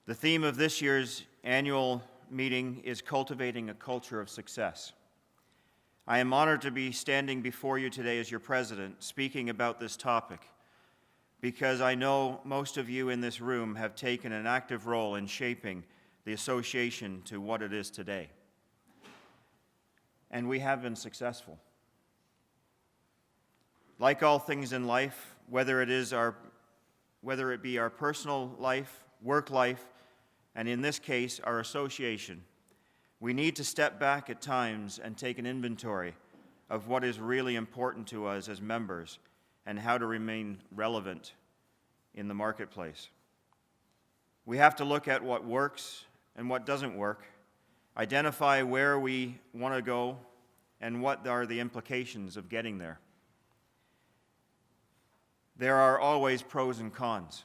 The theme of this year's annual meeting is Cultivating a Culture of Success. I am honored to be standing before you today as your president, speaking about this topic, because I know most of you in this room have taken an active role in shaping the association to what it is today. And we have been successful. Like all things in life, whether it be our personal life, work life, and in this case, our association, we need to step back at times and take an inventory of what is really important to us as members and how to remain relevant in the marketplace. We have to look at what works and what doesn't work, identify where we want to go, and what are the implications of getting there. There are always pros and cons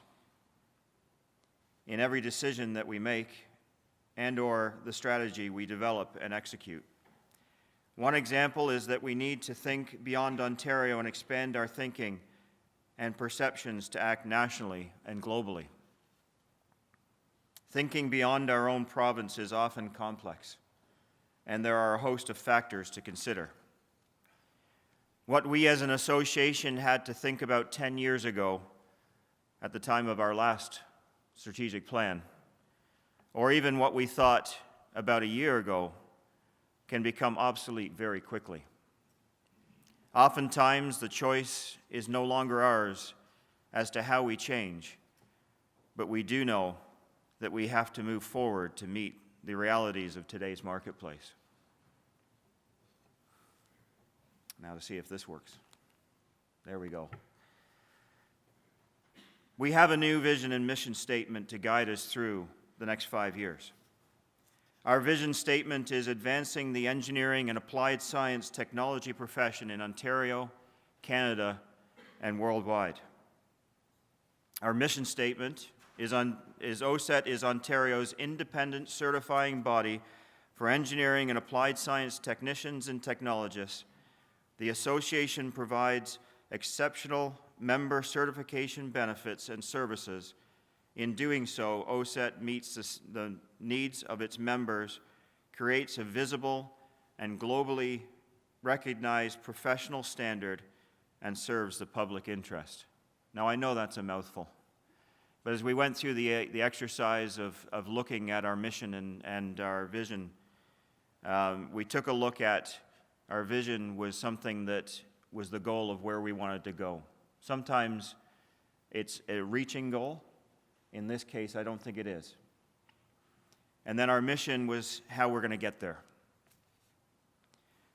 in every decision that we make and/or the strategy we develop and execute. One example is that we need to think beyond Ontario and expand our thinking and perceptions to act nationally and globally. Thinking beyond our own province is often complex, and there are a host of factors to consider. What we as an association had to think about 10 years ago at the time of our last strategic plan, or even what we thought about a year ago, can become obsolete very quickly. Oftentimes, the choice is no longer ours as to how we change, but we do know that we have to move forward to meet the realities of today's marketplace. Now to see if this works. There we go. We have a new vision and mission statement to guide us through the next 5 years. Our vision statement is advancing the engineering and applied science technology profession in Ontario, Canada, and worldwide. Our mission statement is OACETT is Ontario's independent certifying body for engineering and applied science technicians and technologists. The association provides exceptional member certification benefits and services. In doing so, OACETT meets the needs of its members, creates a visible and globally recognized professional standard, and serves the public interest. Now, I know that's a mouthful, but as we went through the exercise of looking at our mission and our vision, we took a look at our vision was something that was the goal of where we wanted to go. Sometimes it's a reaching goal. In this case, I don't think it is. And then our mission was how we're going to get there.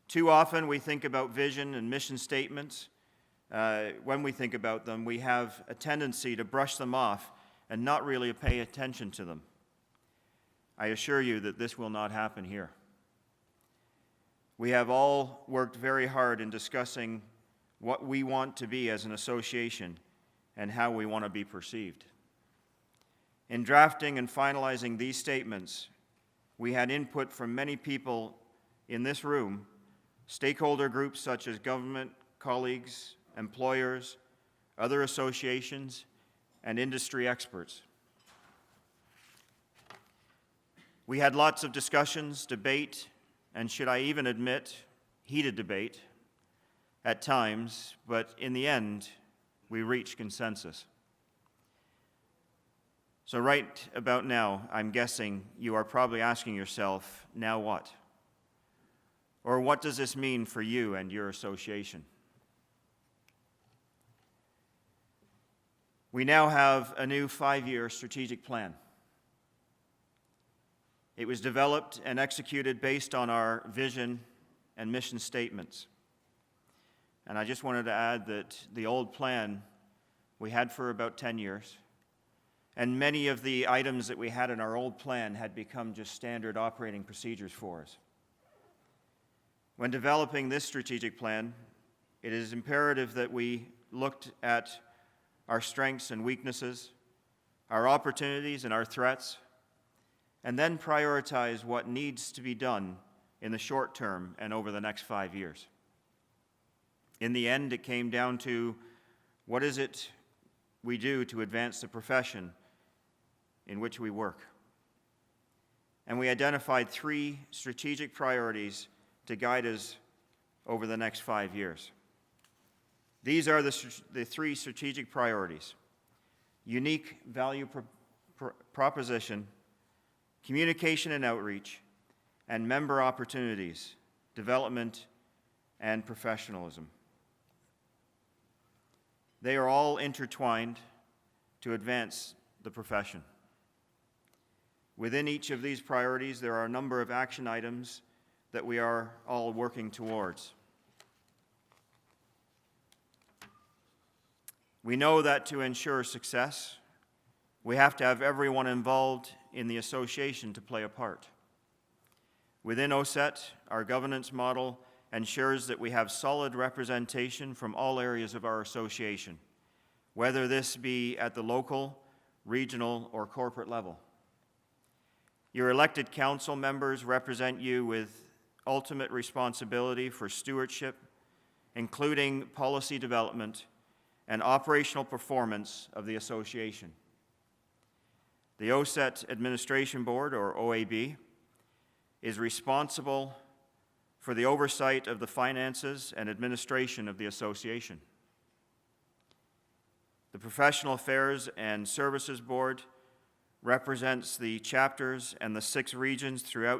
Too often we think about vision and mission statements. When we think about them, we have a tendency to brush them off and not really pay attention to them. I assure you that this will not happen here. We have all worked very hard in discussing what we want to be as an association and how we want to be perceived. In drafting and finalizing these statements, we had input from many people in this room, stakeholder groups such as government, colleagues, employers, other associations, and industry experts. We had lots of discussions, debate, and should I even admit, heated debate at times, but in the end, we reached consensus. So right about now, I'm guessing you are probably asking yourself, now what? Or what does this mean for you and your association? We now have a new 5-year strategic plan. It was developed and executed based on our vision and mission statements. And I just wanted to add that the old plan we had for about 10 years, and many of the items that we had in our old plan had become just standard operating procedures for us. When developing this strategic plan, it is imperative that we looked at our strengths and weaknesses, our opportunities and our threats, and then prioritize what needs to be done in the short term and over the next 5 years. In the end, it came down to what is it we do to advance the profession in which we work. and we identified 3 strategic priorities to guide us over the next 5 years. These are the 3 strategic priorities: unique value proposition, communication and outreach, and member opportunities, development, and professionalism. They are all intertwined to advance the profession. Within each of these priorities, there are a number of action items that we are all working towards. We know that to ensure success, we have to have everyone involved in the association to play a part. Within OACETT, our governance model ensures that we have solid representation from all areas of our association, whether this be at the local, regional, or corporate level. Your elected council members represent you with ultimate responsibility for stewardship, including policy development and operational performance of the association. The OACETT Administration Board, or OAB, is responsible for the oversight of the finances and administration of the association. The Professional Affairs and Services Board represents the chapters and the 6 regions through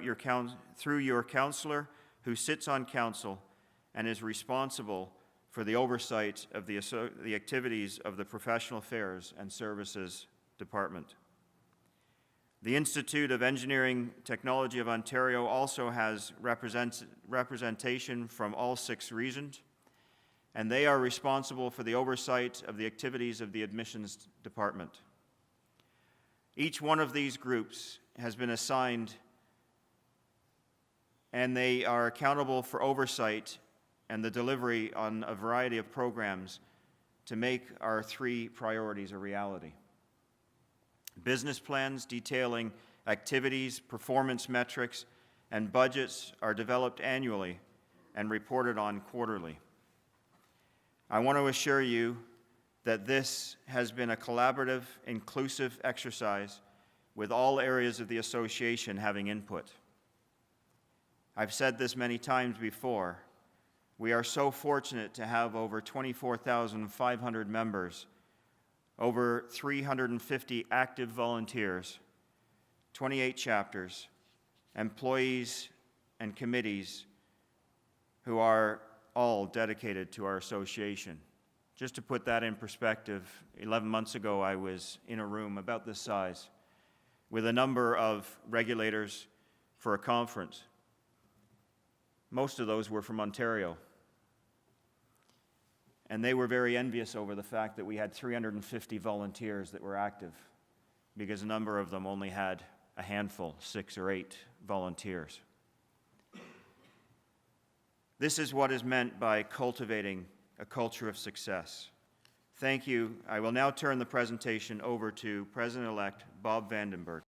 your counselor, who sits on council and is responsible for the oversight of the activities of the Professional Affairs and Services Department. The Institute of Engineering Technology of Ontario also has representation from all 6 regions, and they are responsible for the oversight of the activities of the Admissions Department. Each one of these groups has been assigned, and they are accountable for oversight and the delivery on a variety of programs to make our 3 priorities a reality. Business plans detailing activities, performance metrics, and budgets are developed annually and reported on quarterly. I want to assure you that this has been a collaborative, inclusive exercise with all areas of the association having input. I've said this many times before. We are so fortunate to have over 24,500 members, over 350 active volunteers, 28 chapters, employees, and committees who are all dedicated to our association. Just to put that in perspective, 11 months ago I was in a room about this size with a number of regulators for a conference. Most of those were from Ontario. And they were very envious over the fact that we had 350 volunteers that were active, because a number of them only had a handful, 6 or 8 volunteers. This is what is meant by cultivating a culture of success. Thank you. I will now turn the presentation over to President-elect Bob Vandenberg.